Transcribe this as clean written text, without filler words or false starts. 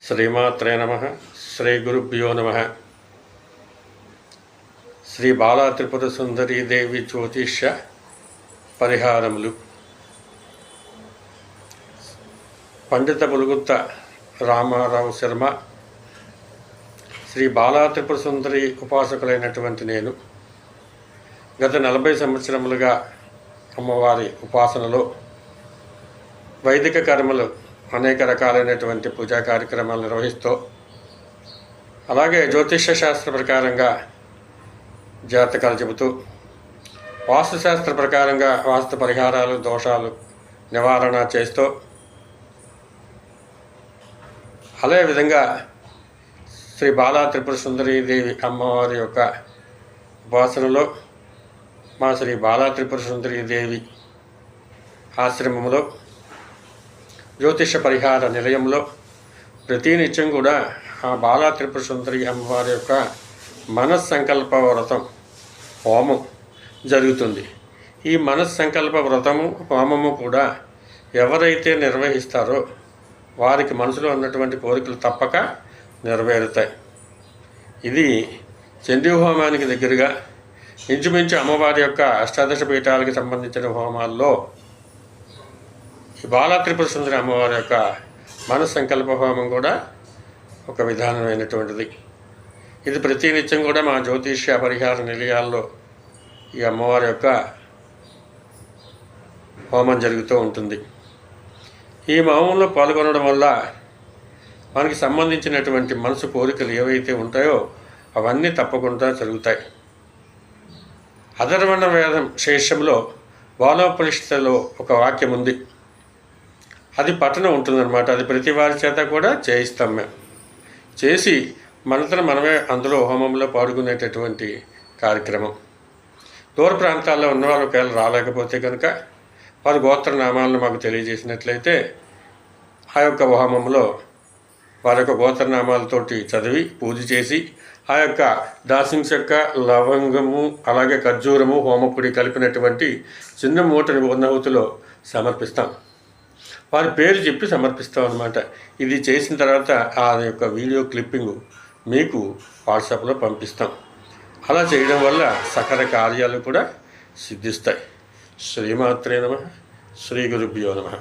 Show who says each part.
Speaker 1: శ్రీమాత్రే నమః. శ్రీ గురుభ్యో నమః. శ్రీ బాలా త్రిపుర సుందరీ దేవి జ్యోతిష్య పరిహారములు. పండిత బులుగుత్త రామారావు శర్మ. శ్రీ బాలా త్రిపుర సుందరి ఉపాసకులైనటువంటి నేను గత 40 సంవత్సరములుగా అమ్మవారి ఉపాసనలో వైదిక కర్మలు అనేక రకాలైనటువంటి పూజా కార్యక్రమాలు నిర్వహిస్తూ, అలాగే జ్యోతిష్య శాస్త్ర ప్రకారంగా జాతకాలు చెబుతూ, వాస్తుశాస్త్ర ప్రకారంగా వాస్తు పరిహారాలు దోషాలు నివారణ చేస్తూ, అదే విధంగా శ్రీ బాలా త్రిపుర సుందరీ దేవి అమ్మవారి యొక్క ఉపాసనలో మా శ్రీ బాలా త్రిపుర సుందరీ దేవి ఆశ్రమంలో జ్యోతిష పరిహార నిలయంలో ప్రతినిత్యం కూడా ఆ బాలా త్రిపుర సుందరి అమ్మవారి యొక్క మనస్సంకల్ప వ్రతం హోమం జరుగుతుంది. ఈ మనస్సంకల్ప వ్రతము హోమము కూడా ఎవరైతే నిర్వహిస్తారో వారికి మనసులో ఉన్నటువంటి కోరికలు తప్పక నెరవేరుతాయి. ఇది చండీ హోమానికి దగ్గరగా ఇంచుమించు అమ్మవారి యొక్క అష్టాదశ పీఠాలకు సంబంధించిన హోమాల్లో ఈ బాలా త్రిపుర సుందరి అమ్మవారి యొక్క మనస్సంకల్ప హోమం కూడా ఒక విధానమైనటువంటిది. ఇది ప్రతినిత్యం కూడా మా జ్యోతిష్య పరిహార నిలయాల్లో ఈ అమ్మవారి యొక్క హోమం జరుగుతూ ఉంటుంది. ఈ హోమంలో పాల్గొనడం వల్ల మనకి సంబంధించినటువంటి మనసు కోరికలు ఏవైతే ఉంటాయో అవన్నీ తప్పకుండా జరుగుతాయి. అధర్వణ వేదం శేషంలో బాలోపనిషత్తులో ఒక వాక్యం ఉంది. అది పఠనం ఉంటుందన్నమాట. అది ప్రతి వారి చేత కూడా చేయిస్తాం. మేము చేసి మనంతరం మనమే అందులో హోమంలో పాల్గొనేటటువంటి కార్యక్రమం. దూర ప్రాంతాల్లో ఉన్నవాళ్ళు ఒకవేళ రాలేకపోతే కనుక వారి గోత్రనామాలను మాకు తెలియజేసినట్లయితే ఆ యొక్క హోమంలో వారి యొక్క గోత్రనామాలతోటి చదివి పూజ చేసి ఆ యొక్క దాసింగ్స్ యొక్క లవంగము అలాగే ఖర్జూరము హోమపుడి కలిపినటువంటి చిన్న మూటని ఉన్నహుతిలో సమర్పిస్తాం. వారి పేరు చెప్పి సమర్పిస్తాం అన్నమాట. ఇది చేసిన తర్వాత ఆ యొక్క వీడియో క్లిప్పింగ్ మీకు వాట్సాప్లో పంపిస్తాం. అలా చేయడం వల్ల సకల కార్యాలు కూడా సిద్ధిస్తాయి. శ్రీమాత్రే నమః. శ్రీ గురుభ్యో నమః.